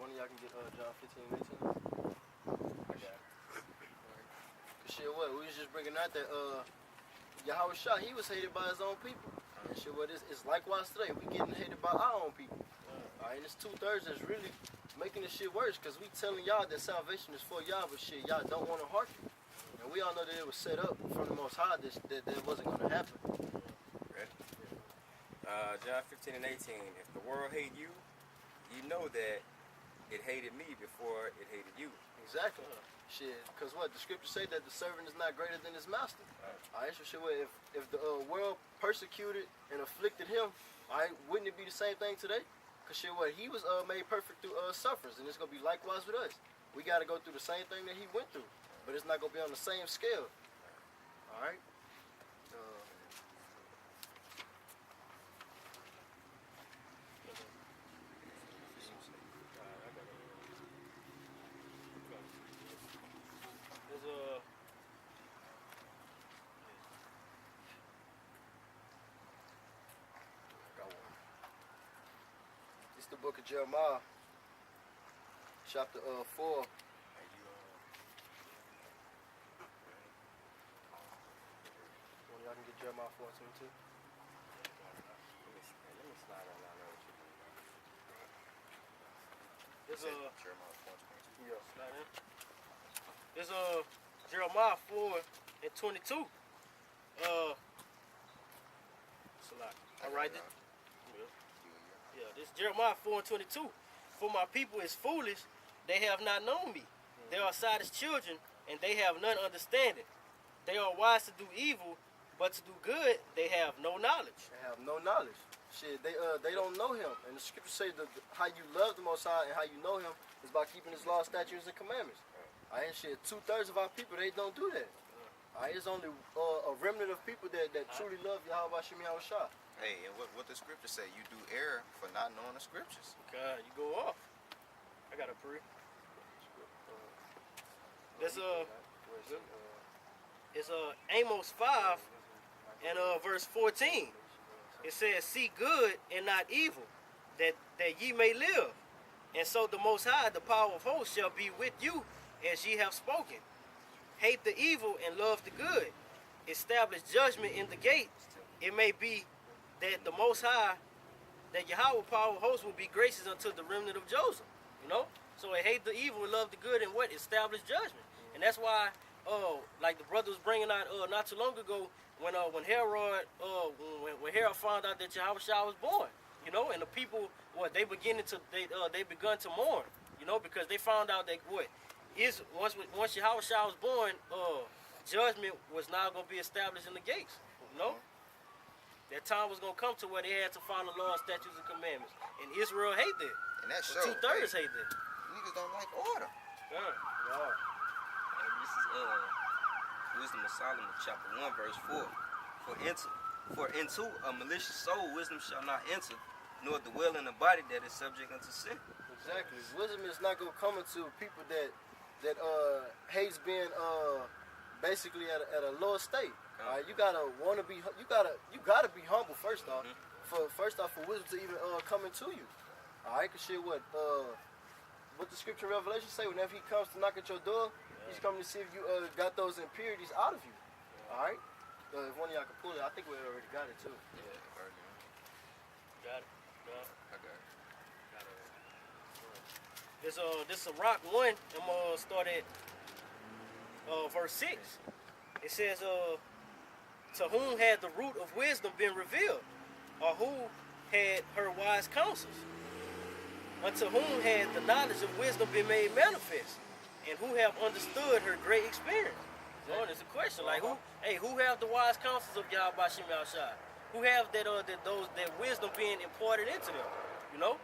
one of y'all can get John 15 and 18. I got it. Right. Cause shit, what? We was just bringing out that Yahweh Shah, he was hated by his own people. And shit, what it's likewise today. We getting hated by our own people. Alright, and it's 2/3 that's really making this shit worse. Cause we telling y'all that salvation is for y'all, but shit, y'all don't want to hearken. And we all know that it was set up from the Most High that wasn't gonna happen. Ready? John 15 and 18. If the world hate you, you know that it hated me before it hated you. Exactly. Shit, cause what the scriptures say that the servant is not greater than his master. Alright, so shit, if the world persecuted and afflicted him, alright, wouldn't it be the same thing today? Cause shit, what he was made perfect through sufferings, and it's gonna be likewise with us. We gotta go through the same thing that he went through, but it's not gonna be on the same scale. Alright. It's the book of Jeremiah, chapter 4. One of y'all can get Jeremiah 4 and 22. Let me slide on down there with you. It's Jeremiah 4 and 22. Yeah. slide in. It's Jeremiah 4 and 22. It's a lot. I write it. Yeah, this is Jeremiah 4 and 22. For my people is foolish, they have not known me. They are as children, and they have none understanding. They are wise to do evil, but to do good they have no knowledge. They have no knowledge. Shit, they don't know him. And the scriptures say that how you love the Most High and how you know him is by keeping his laws, statutes, and commandments. Alright, shit, 2/3 of our people, they don't do that. Alright, it's only a remnant of people that truly love Yahweh Shem Yahweh Shah. Hey, and what the scriptures say, you do err for not knowing the scriptures. God, you go off. I got a pre. This it's Amos 5 and verse 14. It says, "See good and not evil, that ye may live. And so the Most High, the power of hosts, shall be with you, as ye have spoken. Hate the evil and love the good. Establish judgment in the gate. It may be that the Most High, that Yahweh, power of hosts, will be gracious unto the remnant of Joseph." You know? So they hate the evil and love the good, and what? Establish judgment. And that's why, like the brother was bringing out not too long ago, when Herod, when Herod found out that Yahweh Shah was born, you know, and the people, they begun to mourn, you know, because they found out that once Yahweh Shah was born, judgment was now going to be established in the gates, you know. That time was going to come to where they had to follow laws, statutes, and commandments. And Israel hate that. And that shows. 2/3 hate that. Niggas don't like order. Yeah. And this is Wisdom of Solomon, chapter 1, verse 4. For into a malicious soul wisdom shall not enter, nor dwell in a body that is subject unto sin. Exactly. Wisdom is not gonna come into people that hates being basically at a lower state. Alright, you gotta be humble first off. For wisdom to even come into you. Alright, cause shit, what the scripture in Revelation say, whenever he comes to knock at your door, he's coming to see if you got those impurities out of you. Alright? If one of y'all can pull it, I think we already got it too. Yeah, already. Got it. I got it. This is Rock 1. I'm gonna start at verse 6. It says, to whom had the root of wisdom been revealed, or who had her wise counsels? Unto whom had the knowledge of wisdom been made manifest, and who have understood her great experience? So there's a question like, who have the wise counsels of Yahweh Shem Shah? Who have that wisdom being imparted into them? You know,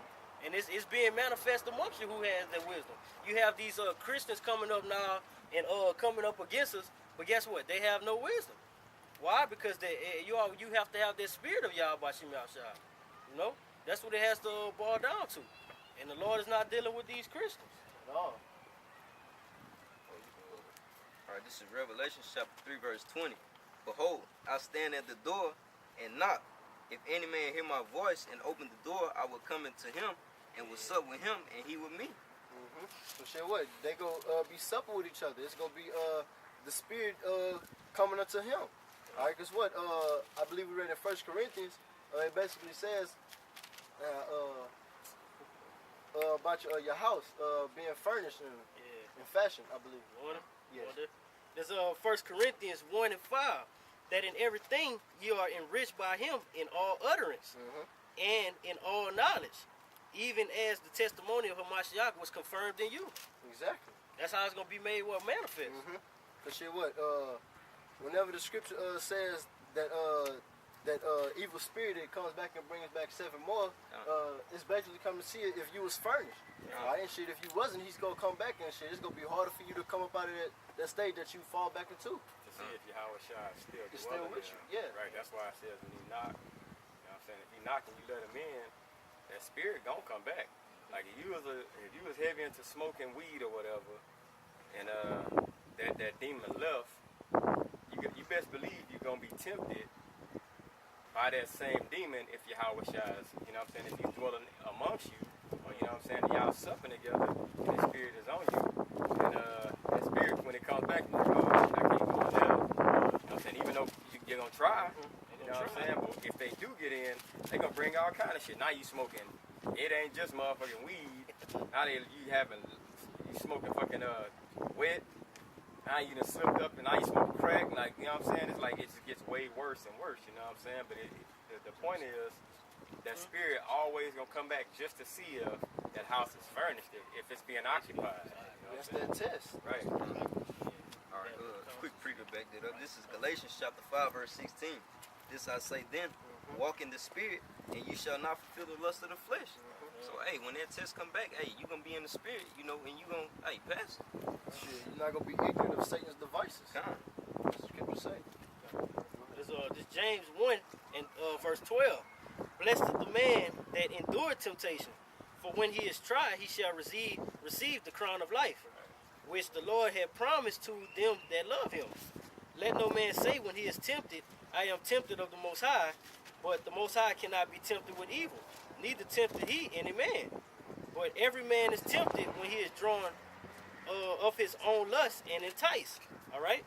and it's being manifest amongst you. Who has that wisdom? You have these Christians coming up now and coming up against us, but guess what? They have no wisdom. Why? Because you have to have that spirit of Yahweh Shem Shah. You know, that's what it has to boil down to. And the Lord is not dealing with these Christians at all. Alright, this is Revelation chapter 3, verse 20. Behold, I stand at the door and knock. If any man hear my voice and open the door, I will come into him and will sup with him and he with me. So shit, what? They go be supple with each other. It's gonna be the spirit coming unto him. All right, cause what? I believe we read in 1 Corinthians. It basically says about your house being furnished in fashion. I believe. Order? Yes. Order. There's 1 Corinthians 1 and 5. That in everything you are enriched by him in all utterance and in all knowledge, even as the testimony of Hamashiach was confirmed in you. Exactly. That's how it's gonna be made manifest. Cause shit, what? Whenever the scripture says that that evil spirit that comes back and brings back 7 more, it's basically coming to see it if you was furnished. All right, and shit, if you wasn't, he's gonna come back and shit. It's gonna be harder for you to come up out of that state that you fall back into. To see if Yahweh Shai is still It's still dwelling with there. you, yeah. Right, that's why it says when you knock, you know what I'm saying, if you knock and you let him in, that spirit gonna come back. Like if you was heavy into smoking weed or whatever, and that demon left, you best believe you're gonna be tempted by that same demon if Yahweh Shai is, you know what I'm saying, if he's dwelling amongst you, or you know what I'm saying, y'all supping together, and that spirit is on you, and that spirit when it comes back, like, oh, I can't go on there. You know what I'm saying, even though you're gonna try, you know what I'm saying, but if they do get in, they gonna bring all kind of shit. Now you smoking, it ain't just motherfucking weed. Now you smoking fucking wet. Now you done slipped up and now you smoke crack. Like, you know what I'm saying? It's like it just gets way worse and worse, you know what I'm saying? But the point is, that spirit always gonna come back just to see if that house is furnished, if it's being occupied. You know That's that test. Right. All right, quick preview back that up. This is Galatians chapter 5, verse 16. This I say then, walk in the spirit, and you shall not fulfill the lust of the flesh. So, hey, when that test come back, hey, you gonna be in the spirit, you know, and you gonna, hey, pass it. Shit, you're not gonna be ignorant of Satan's devices. Come on. That's what scripture say. This James 1 and verse 12. Blessed is the man that endured temptation, for when he is tried, he shall receive the crown of life, which the Lord had promised to them that love him. Let no man say when he is tempted, I am tempted of the Most High, but the Most High cannot be tempted with evil, neither tempted he any man. But every man is tempted when he is drawn of his own lust and enticed. All right?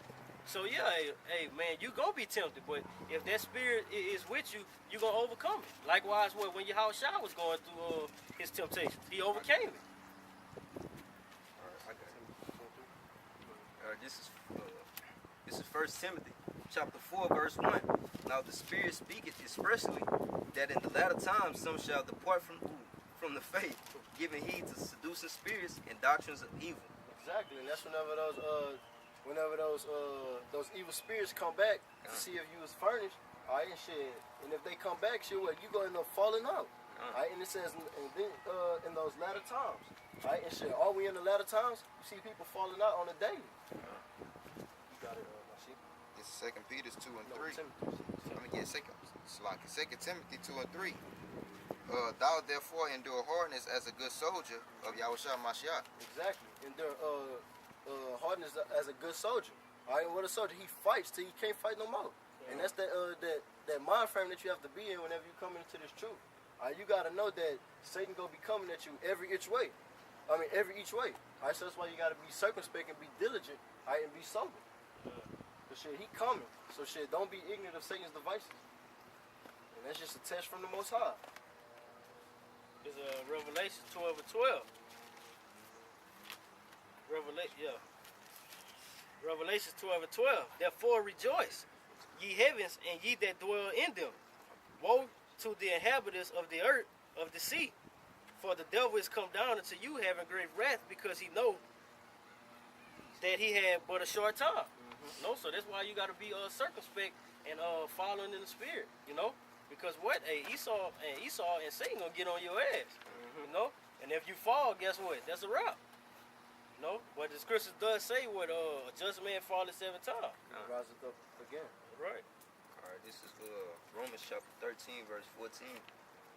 So yeah, hey man, you gonna be tempted, but if that spirit is with you, you gonna overcome it. Likewise, when Yahushua was going through his temptations, he overcame it. All right, I got it. All right, this is 1 Timothy chapter 4, verse 1. Now the Spirit speaketh expressly that in the latter times some shall depart from the faith, giving heed to seducing spirits and doctrines of evil. Exactly, and that's whenever those evil spirits come back to see if you was furnished, all right, and shit. And if they come back, shit, what, you gonna end up falling out, all right. And it says, and then in those latter times, all right, and shit. Are we in the latter times? You see people falling out on a daily. You got it, Nashib. It's 2 Peter 2 and 3. Timothy. Let me get 2 Timothy 2 and 3. Thou therefore endure hardness as a good soldier of Yahushua Mashiach. Exactly. Endure hardness as a good soldier. All right, and what a soldier, he fights till he can't fight no more. And that's that mind frame that you have to be in whenever you come into this truth. All right, you got to know that Satan gonna be coming at you every each way. All right, so that's why you got to be circumspect and be diligent. All right, and be sober. Cause shit, he coming. So shit, don't be ignorant of Satan's devices. And that's just a test from the Most High. It's Revelation 12 and 12. Revelation 12 and 12. Therefore rejoice, ye heavens, and ye that dwell in them. Woe to the inhabitants of the earth, of the sea, for the devil is come down unto you, having great wrath, because he know that he had but a short time. No, so that's why you got to be circumspect and following in the spirit, you know. Because what? Hey, Esau and Satan gonna get on your ass, you know. And if you fall, guess what? That's a wrap. You know. But the scriptures does say what a just man falleth 7 times. Riseth up again. Right. All right, this is Romans chapter 13, verse 14.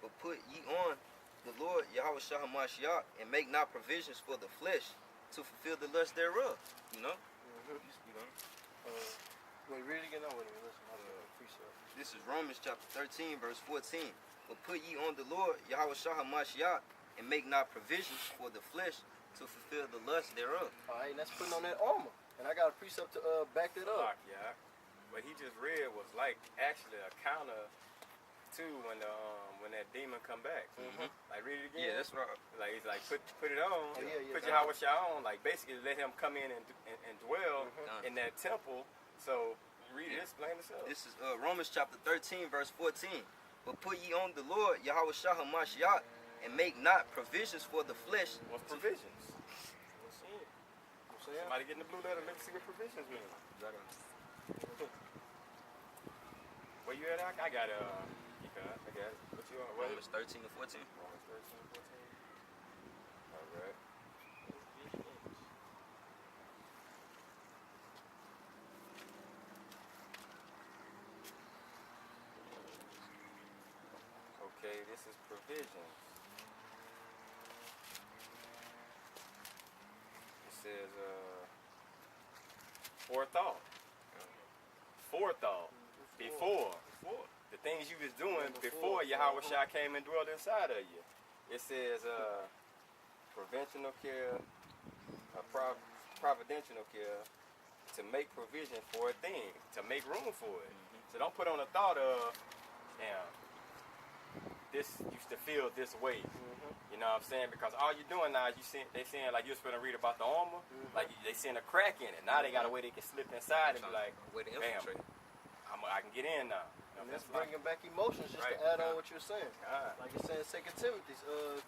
But put ye on the Lord Yahushua Hamashiach, and make not provisions for the flesh to fulfill the lust thereof. You know? You know? Wait, read it again. No, wait a minute. Listen, precept. This is Romans chapter 13, verse 14. But put ye on the Lord Yahushua Hamashiach, and make not provisions for the flesh to fulfill the lust thereof. All right, and that's putting on that armor. And I got a precept to back that up. Yeah. What he just read was like actually a counter to when that demon come back. Like read it again. Yeah, that's right. Like he's like put it on. Oh, yeah, put your house on. Like basically let him come in and dwell in that temple. So read it, explain yourself. This is Romans chapter 13, verse 14. But put ye on the Lord, Yahweh Shah Hamashiach, and make not provisions for the flesh. What's provisions? Somebody getting the blue letter, let me see what provisions mean. Where you at? I got I got it. What you on? Romans 13 to 14. Romans 13 14. Alright. Okay, this is provisions. It says forethought. Forethought. Before. The things you was doing before Yahweh Shai came and dwelled inside of you. It says provincial care, providential care, to make provision for a thing, to make room for it. So don't put on a thought of, damn, this used to feel this way. You know what I'm saying? Because all you're doing now is they saying like you're supposed to read about the armor, like they seeing a crack in it. Now they got a way they can slip inside and be like, way to bam, infiltrate. I can get in now. And that's bringing back emotions just to add on what you're saying. Like you're saying, 2 Timothy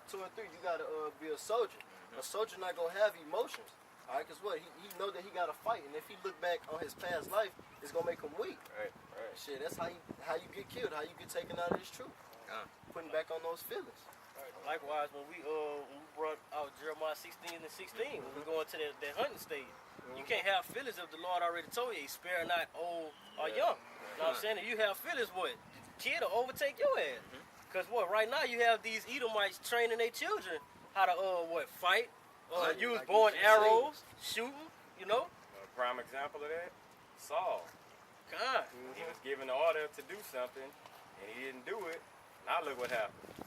2 and 3, you got to be a soldier. A soldier not going to have emotions. All right, because what? He know that he got to fight. And if he look back on his past life, it's going to make him weak. Right. Shit, that's how you get killed, how you get taken out of this truth. Putting back on those feelings. Likewise, when we brought out Jeremiah 16 and 16, when we go into that hunting stage, you can't have feelings if the Lord already told you, spare not old or young. You know what I'm saying? If you have feelings, what? The kid will overtake your ass. Because what? Right now you have these Edomites training their children how to fight, use bow and arrows, shooting, you know? A prime example of that, Saul. God. He was given the order to do something, and he didn't do it. Now look what happened.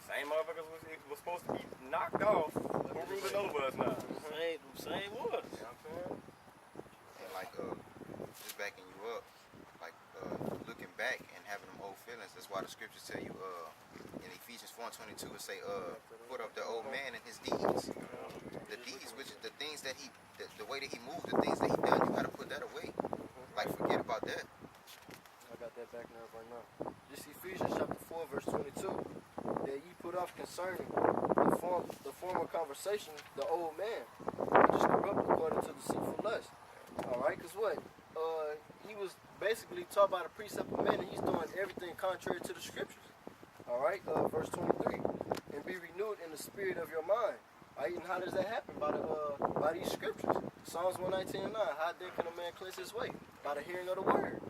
Same motherfuckers was supposed to be knocked off. Who ruling over us now? Same one. You know what I'm saying? And like just backing you up, like looking back and having them old feelings. That's why the scriptures tell you in Ephesians 4:22 it say put up the old man and his deeds. The deeds, which is the things that the way that he moved, the things that he done, you gotta put that away. Like forget about that. I got that back now right now. This Ephesians chapter 4 verse 22. That ye put off concerning the former conversation, the old man, which is corrupt according to deceitful lust. Alright, because what? He was basically taught by the precept of men, and he's doing everything contrary to the scriptures. Alright, verse 23. And be renewed in the spirit of your mind. Alright, and how does that happen? By these scriptures. Psalms 119:9. How then can a man cleanse his way? By the hearing of the word.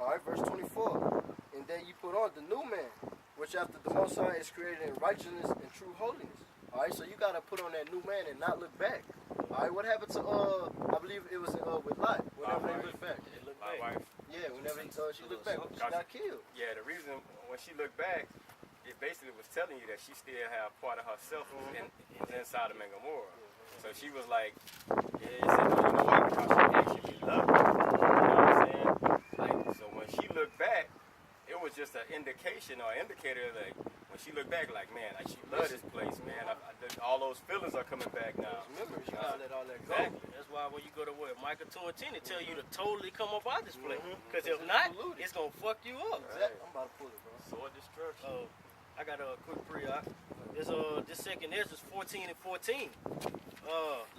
Alright, verse 24. And then you put on the new man, which after the Most High is created in righteousness and true holiness. Alright, so you gotta put on that new man and not look back. Alright, what happened to I believe it was with Lot, whenever they looked back. My wife. Yeah, whenever she looked back, she got killed. Yeah, the reason when she looked back, it basically was telling you that she still had part of herself was inside of Gomorrah. So she was like, yeah, it said, you know why? Because she actually loved it. You know what I'm saying? Like, so when she looked back, it was just an indication or indicator that when she looked back, like, man, like she loved this place, man. All those feelings are coming back now. Remember, you gotta let all that go. Exactly. That's why when you go to Micah 2 and 10, it tell you to totally come up out this place. Because if not, it's going to fuck you up. Exactly. I'm about to pull it, bro. Sword destruction. I got a quick pre-op. This second is 14 and 14.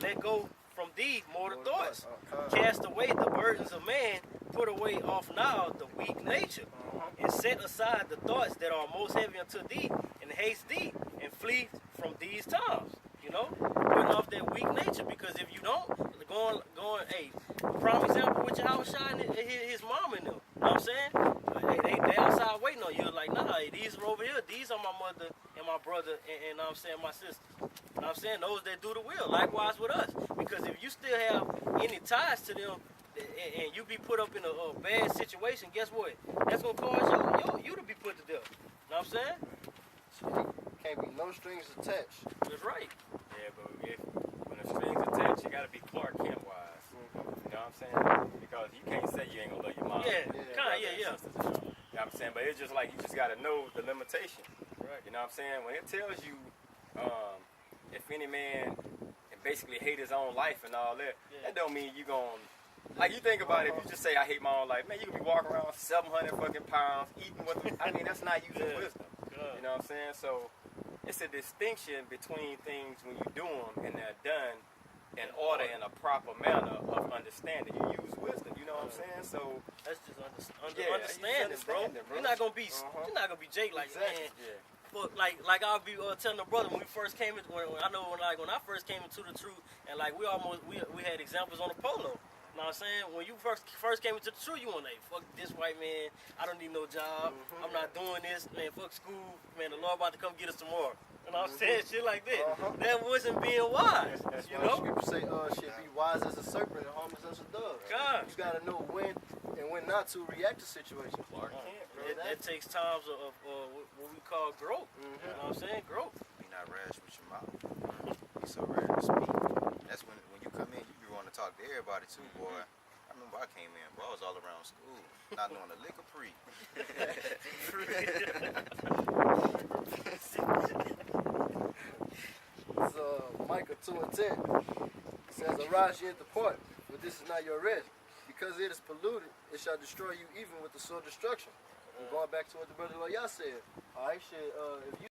Let go from thee mortal thoughts. Cast away the burdens of man. Put away off now the weak nature. And set aside the thoughts that are most heavy unto thee. And haste thee. And flee from these times. You know? Putting off that weak nature. Because if you don't, going, hey, prime example with your house shine his mom and them. You know what I'm saying? They outside waiting on you. Like, nah, these are over here. These are my mother and my brother and I'm saying my sister. You know what I'm saying? Those that do the will. Likewise with us. Because if you still have any ties to them and you be put up in a bad situation, guess what? That's going to cause you to be put to death. You know what I'm saying? can't be no strings attached. That's right. Yeah, but when the strings attached, you gotta be Clark Kent wise. You know what I'm saying? Because you can't say you ain't gonna love your mom. Yeah, Yeah. kinda, yeah. You know what I'm saying? But it's just like you just gotta know the limitation. Right. You know what I'm saying? When it tells you, if any man can basically hate his own life and all that, that don't mean you gon' like you think about it, if you just say I hate my own life, man, you could be walking around 700 fucking pounds, eating with them. I mean, that's not using wisdom. You know what I'm saying? So it's a distinction between things when you do them and they're done in order in a proper manner of understanding. You use wisdom, you know what I'm saying? So That's just Yeah, understanding, bro. understanding, bro. You're not gonna be Jake like man. yeah. But like I'll be telling the brother when we first came into when I first came into the truth, and like we had examples on the polo. You know what I'm saying? When you first came into the truth, you want to fuck this white man. I don't need no job. I'm not doing this, man. Fuck school, man. The Lord about to come get us tomorrow. You know what I'm saying? Shit like that. That wasn't being wise. You know? Scripture say, shit, be wise as a serpent and harmless as a dove. God. You gotta know when and when not to react to situations. Clark Kent, bro. It takes times of what we call growth. You know what I'm saying? Growth. Be not rash with your mouth. Be so ready to speak. That's when you come in, you be wanting to talk to everybody too, boy. I remember I came in, boy, I was all around school, not knowing a lick of pre. It's Micah 2:10. It says, arise ye and depart, but this is not your rest. Because it is polluted, it shall destroy you even with the sword of destruction. And going back to what the brother Loya said, alright, shit, if you